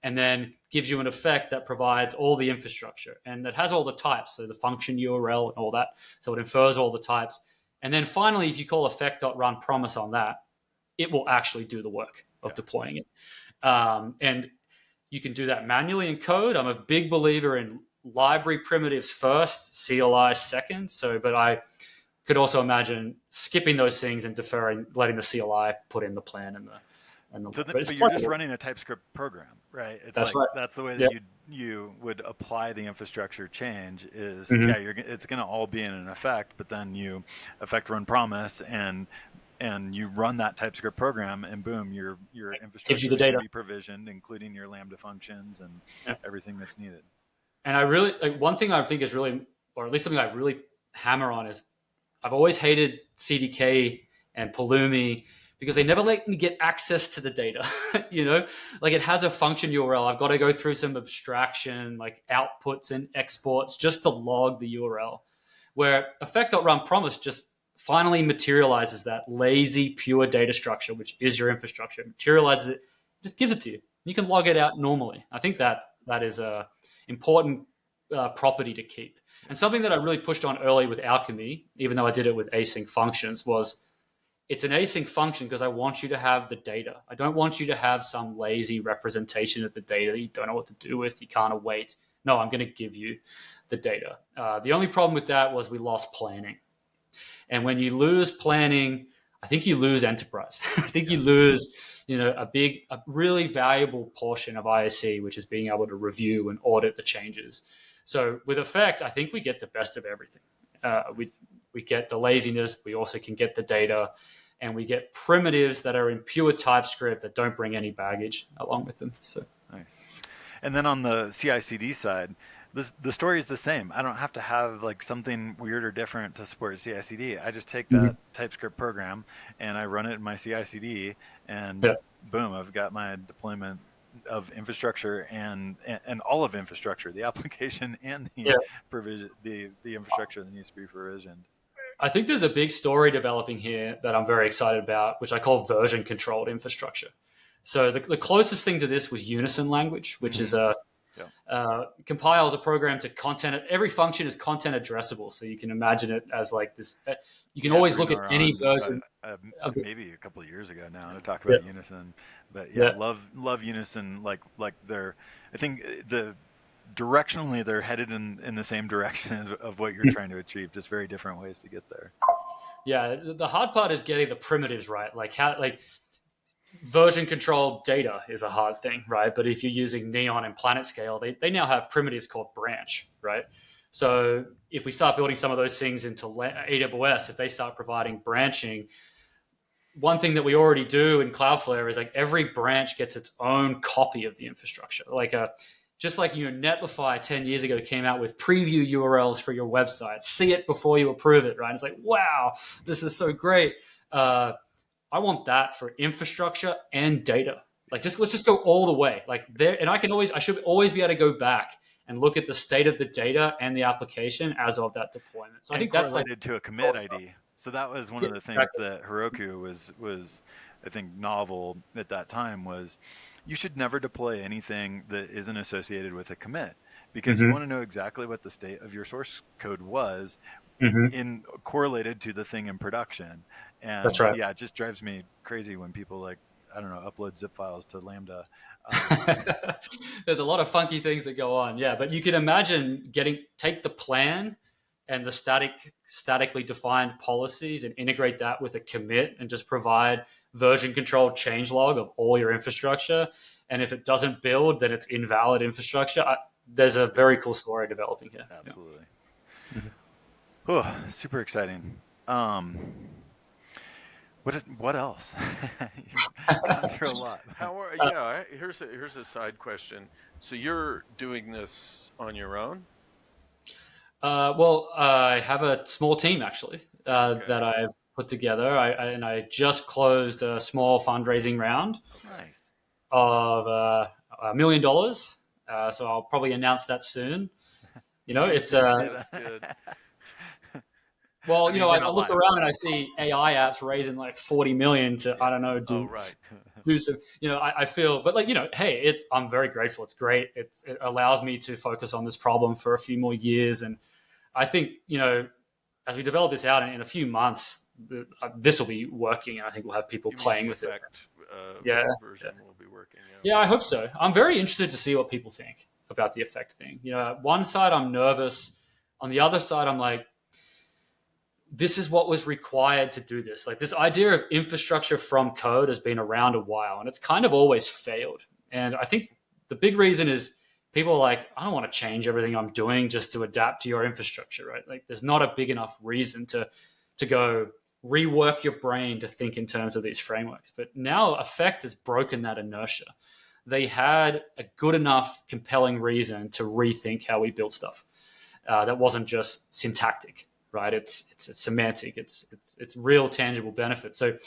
and then gives you an effect that provides all the infrastructure, and that has all the types, so the function URL and all that. So it infers all the types. And then finally, if you call effect.run promise on that, it will actually do the work of deploying it. And you can do that manually in code. I'm a big believer in library primitives first, CLI second. But I could also imagine skipping those things and deferring, letting the CLI put in the plan and But you're just running a TypeScript program, right? That's right. That's the way that you would apply the infrastructure change. Is it's going to all be in an effect, but then you effect run promise and you run that TypeScript program, and boom, your infrastructure is going to be provisioned, including your Lambda functions and everything that's needed. And I really one thing I think is really, or at least something I really hammer on, is I've always hated CDK and Pulumi because they never let me get access to the data. Like it has a function URL. I've got to go through some abstraction, like outputs and exports, just to log the URL. Where effect.runPromise just finally materializes that lazy, pure data structure, which is your infrastructure. It materializes it, just gives it to you. You can log it out normally. I think that is a important property to keep. And something that I really pushed on early with Alchemy, even though I did it with async functions, was it's an async function because I want you to have the data. I don't want you to have some lazy representation of the data that you don't know what to do with. You can't await. No, I'm going to give you the data. The only problem with that was we lost planning. And when you lose planning, I think you lose enterprise. I think you lose, a really valuable portion of ISC, which is being able to review and audit the changes. So with Effect, I think we get the best of everything. We get the laziness. We also can get the data, and we get primitives that are in pure TypeScript that don't bring any baggage along with them. So nice. And then on the CI/CD side, the story is the same. I don't have to have like something weird or different to support CI/CD. I just take that TypeScript program and I run it in my CI/CD, and boom, I've got my deployment of infrastructure and all of infrastructure, the application and the provision, the infrastructure that needs to be provisioned. I think there's a big story developing here that I'm very excited about, which I call version controlled infrastructure. So the closest thing to this was Unison language, which is compiles a program to content. Every function is content addressable, so you can imagine it as like this. You can always look at any version. Maybe a couple of years ago now to talk about Unison, but love Unison. Like they're, I think directionally they're headed in the same direction of what you're trying to achieve, just very different ways to get there. Yeah, the hard part is getting the primitives right. Like version control data is a hard thing, right? But if you're using Neon and PlanetScale, they now have primitives called branch, right? So if we start building some of those things into AWS, if they start providing branching, one thing that we already do in Cloudflare is like every branch gets its own copy of the infrastructure. Just like Netlify 10 years ago came out with preview URLs for your website. See it before you approve it, right? It's like, wow, this is so great. I want that for infrastructure and data. Let's just go all the way. And I should always be able to go back and look at the state of the data and the application as of that deployment. So I think that's related to a commit ID. So that was one of the things that Heroku was I think novel at that time was you should never deploy anything that isn't associated with a commit, because you want to know exactly what the state of your source code was in correlated to the thing in production. And that's right. Yeah, it just drives me crazy when people upload zip files to Lambda. There's a lot of funky things that go on. Yeah, but you can imagine take the plan and the statically defined policies and integrate that with a commit and just provide version controlled changelog of all your infrastructure. And if it doesn't build, then it's invalid infrastructure. There's a very cool story developing here. Absolutely. Oh, super exciting. What else? You've gone through a lot. Here's a side question. So you're doing this on your own? Well, I have a small team actually that I've put together. I just closed a small fundraising round of $1 million. So I'll probably announce that soon. It's That's good. Well, I look around and I see AI apps raising like 40 million to do some. I feel, but hey, I'm very grateful. It's great. It allows me to focus on this problem for a few more years, and I think as we develop this out in a few months, this will be working, and I think we'll have people playing with it. Version will be working. Yeah, I hope so. I'm very interested to see what people think about the effect thing. At one side I'm nervous, on the other side I'm like, this is what was required to do this. Like, this idea of infrastructure from code has been around a while, and it's kind of always failed. And I think the big reason is people are like, I don't want to change everything I'm doing just to adapt to your infrastructure, right? Like, there's not a big enough reason to go rework your brain to think in terms of these frameworks. But now Effect has broken that inertia. They had a good enough, compelling reason to rethink how we build stuff. That wasn't just syntactic, right? It's semantic. It's real tangible benefits. So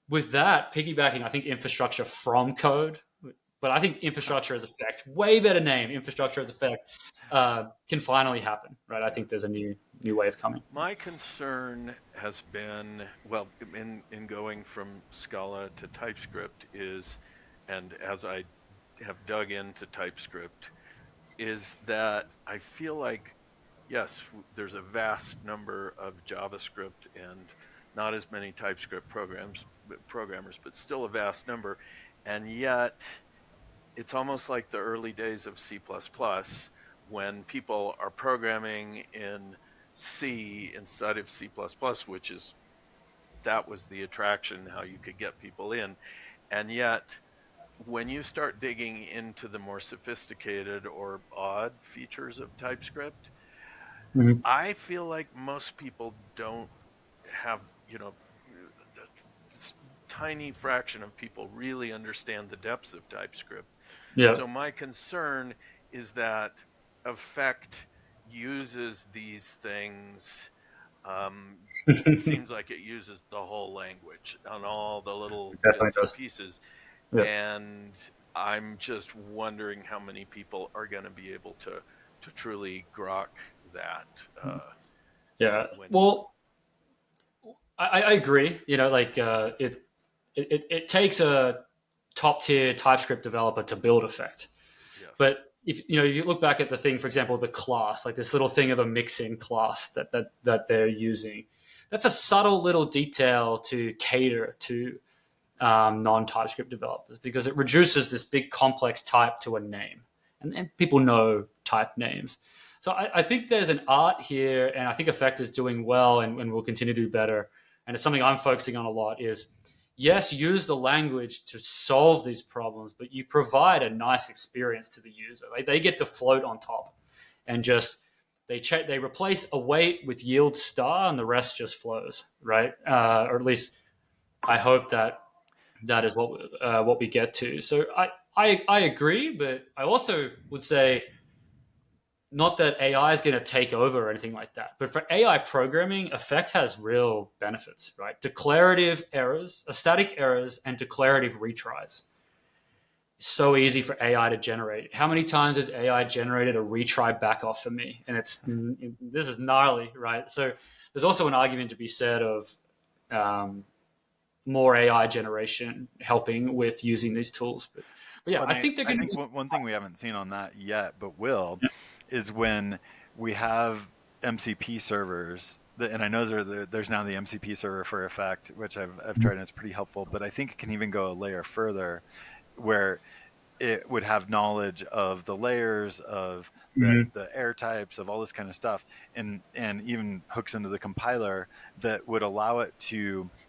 with that, piggybacking, I think infrastructure from code, but I think infrastructure as effect, way better name, infrastructure as effect, can finally happen, right? I think there's a new way of coming. My concern has been, well, in going from Scala to TypeScript is, and as I have dug into TypeScript, is that I feel like, yes, there's a vast number of JavaScript and not as many TypeScript programmers, but still a vast number. And yet, it's almost like the early days of C++ when people are programming in C instead of C++, which is, that was the attraction, how you could get people in. And yet, when you start digging into the more sophisticated or odd features of TypeScript, Mhm. I feel like most people don't have, this tiny fraction of people really understand the depths of TypeScript. Yeah. So my concern is that Effect uses these things. It seems like it uses the whole language on all the little Definitely bits and does. pieces. Yeah. And I'm just wondering how many people are going to be able to truly grok that. Yeah. When, Well, I agree. It takes a top tier TypeScript developer to build Effect. yes. But if you look back at the thing, for example, the class, like this little thing of a mixin class that they're using, that's a subtle little detail to cater to non-TypeScript developers, because it reduces this big complex type to a name, and people know type names. So I think there's an art here, and I think Effect is doing well, and will continue to do better. And it's something I'm focusing on a lot. Is yes, use the language to solve these problems, but you provide a nice experience to the user. They get to float on top, and just they replace await with yield star, and the rest just flows, right? Or at least I hope that is what we get to. So I agree, but I also would say not that AI is going to take over or anything like that. But for AI programming, Effect has real benefits, right? Declarative errors, static errors, and declarative retries. So easy for AI to generate. How many times has AI generated a retry back off for me? And this is gnarly, right? So there's also an argument to be said of more AI generation helping with using these tools. But yeah, Well, I think they're I going think to. one thing we haven't seen on that yet, but will, is when we have MCP servers. And I know there's now the MCP server for Effect, which I've tried and it's pretty helpful. But I think it can even go a layer further, where it would have knowledge of the layers of the air types of all this kind of stuff, and even hooks into the compiler that would allow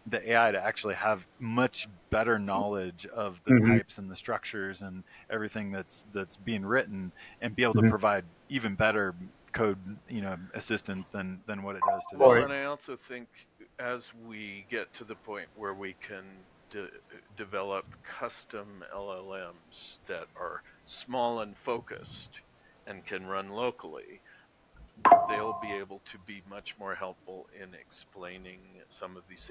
the AI to actually have much better knowledge of the types and the structures and everything that's being written, and be able to provide even better code assistance than what it does today. Well, and I also think as we get to the point where we can develop custom LLMs that are small and focused and can run locally, they'll be able to be much more helpful in explaining some of these,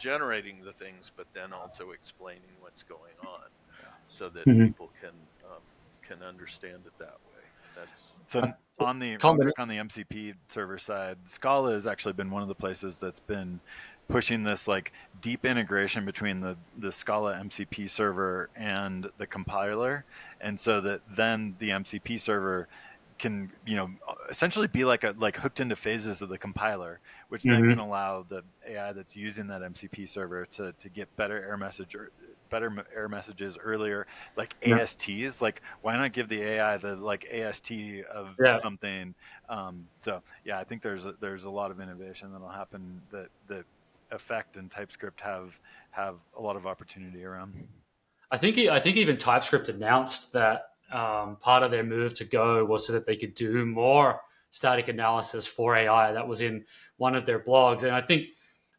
generating the things, but then also explaining what's going on, so that people can understand it that way. That's so on the MCP server side, Scala has actually been one of the places that's been pushing this like deep integration between the Scala MCP server and the compiler, and so that then the MCP server can essentially be like hooked into phases of the compiler, which then can allow the AI that's using that MCP server to get better error message or better error messages earlier, like Yeah. ASTs. Like, why not give the AI the like AST of something? So yeah, I think there's a lot of innovation that'll happen that Effect and TypeScript have a lot of opportunity around. I think even TypeScript announced that part of their move to Go was so that they could do more static analysis for AI. That was in one of their blogs, and I think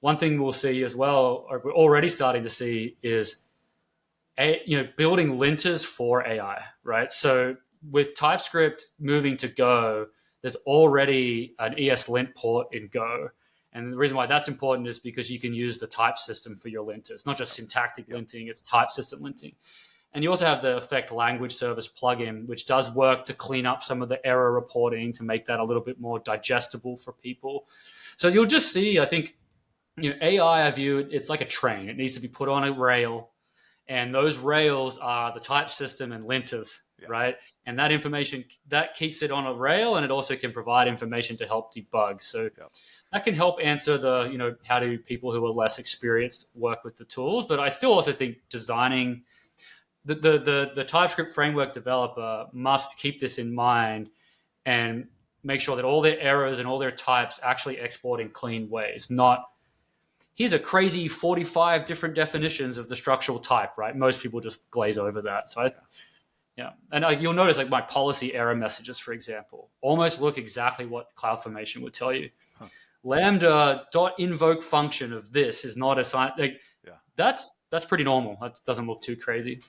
one thing we'll see as well, or we're already starting to see, is building linters for AI. Right. So with TypeScript moving to Go, there's already an ESLint port in Go. And the reason why that's important is because you can use the type system for your linters, not just syntactic linting, it's type system linting. And you also have the Effect language service plugin, which does work to clean up some of the error reporting to make that a little bit more digestible for people. So you'll just see, I think, AI, I view it, it's like a train. It needs to be put on a rail, and those rails are the type system and linters, right? And that information, that keeps it on a rail, and it also can provide information to help debug. So that can help answer the, how do people who are less experienced work with the tools? But I still also think designing the TypeScript framework developer must keep this in mind and make sure that all their errors and all their types actually export in clean ways, not here's a crazy 45 different definitions of the structural type, right? Most people just glaze over that. So and you'll notice like my policy error messages, for example, almost look exactly what CloudFormation would tell you. Lambda dot invoke function of this is not assigned. That's pretty normal. That doesn't look too crazy.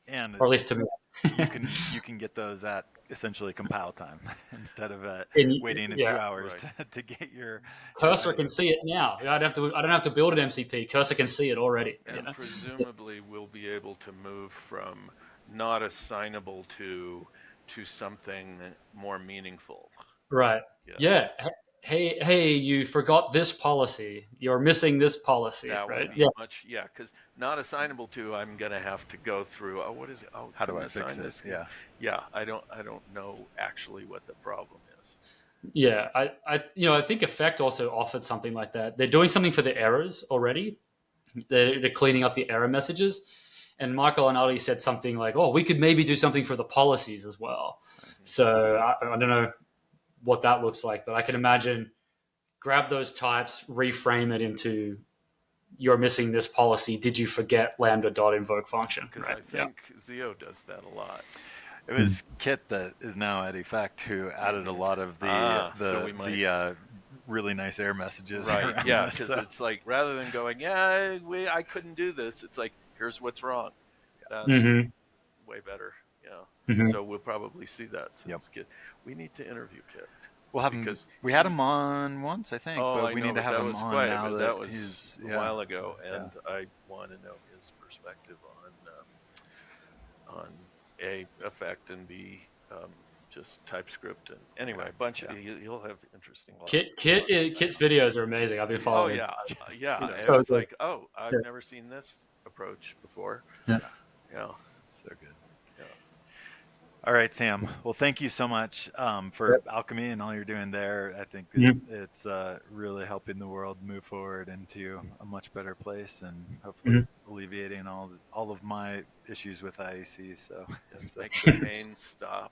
And or at least to me. you can get those at essentially compile time instead of waiting a few hours to get your cursor can see it now. I don't have to build an MCP. Cursor can see it already. And presumably we'll be able to move from not assignable to something more meaningful. Right. Yeah. Hey, you forgot this policy. You're missing this policy, that right? Would be much, because not assignable to, I'm going to have to go through. Oh, what is it? Oh, how do I fix this? Yeah. I don't know actually what the problem is. Yeah, I think Effect also offered something like that. They're doing something for the errors already. They're cleaning up the error messages. And Michael and Ali said something like, "Oh, we could maybe do something for the policies as well." So I don't know what that looks like, but I can imagine grab those types, reframe it into you're missing this policy. Did you forget lambda.invoke function? Because I think Zio does that a lot. It was Kit that is now at Effect who added a lot of the really nice error messages. Right, yeah, because it's like rather than going, I couldn't do this, it's like, here's what's wrong. That's way better. So we'll probably see that. So it's good. We need to interview Kit. We'll have him. We had him on once, I think. But we need to have him on now. That was a while ago, and I want to know his perspective on A, Effect, and B, just TypeScript. And anyway, a bunch of you'll have interesting. Kit's videos are amazing. I've been following. Oh yeah. So it's like, I've never seen this approach before. Yeah. So good. All right, Sam. Well, thank you so much for Alchemy and all you're doing there. I think it's really helping the world move forward into a much better place and hopefully alleviating all of my issues with IEC. So make the pain stop.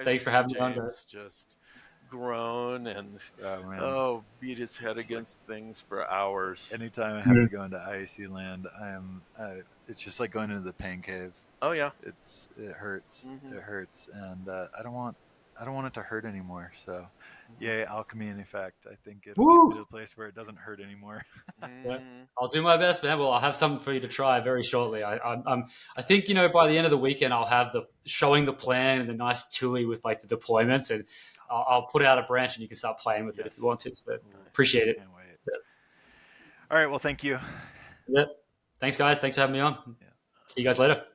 Thanks for having me on, guys. Just groan and beat his head against things for hours. Anytime I have to go into IEC land, it's just like going into the pain cave. Oh yeah, it hurts. It hurts, and I don't want it to hurt anymore. So, yay, Alchemy in Effect. I think it'll get to a place where it doesn't hurt anymore. I'll do my best, man. Well, I'll have something for you to try very shortly. I think by the end of the weekend I'll have showing the plan and the nice TUI with like the deployments, and I'll put out a branch and you can start playing with it if you want to. So appreciate it. Can't wait. All right. Well, thank you. Thanks, guys. Thanks for having me on. See you guys later.